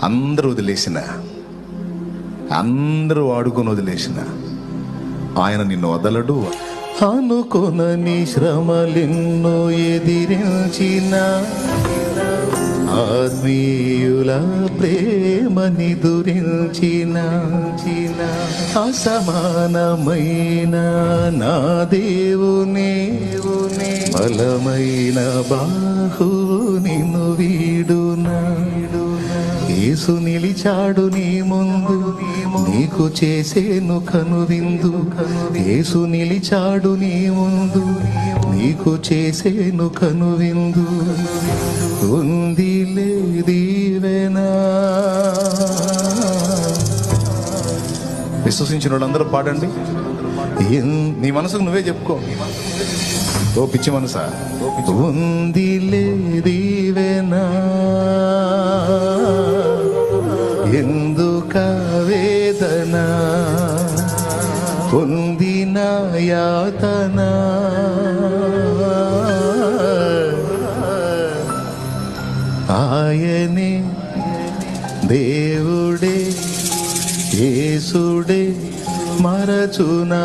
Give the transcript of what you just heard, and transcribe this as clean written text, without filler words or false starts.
అందరూ వదిలేసిన, అందరూ వాడుకొని వదిలేసిన ఆయన నిన్ను వదలడు. అనుకొనని శ్రమలెన్నో ఎదిరించిన, ఆత్మీయుల ప్రేమని దురించిన, అసమానమైన నా దేవునే బలమైన బాహువు నిన్ను వీడునా. యేసు నిలిచాడు నీ ముందు, నీకు చేసేను కనువిందు. యేసు నిలిచాడు నీ ముందు, నీకు చేసేను కనువిందు. ఉందిలే దీవెనా. విశ్వసించిన వాళ్ళందరూ పాడండి. నీ మనసుకు నువ్వే చెప్పుకో. ఓ పిచ్చి మనసా, ఉందిలే దీవెనా, ఎందుక వేదన, పొందిన యాతన, ఆయనే దేవుడే యేసుడే మరచునా.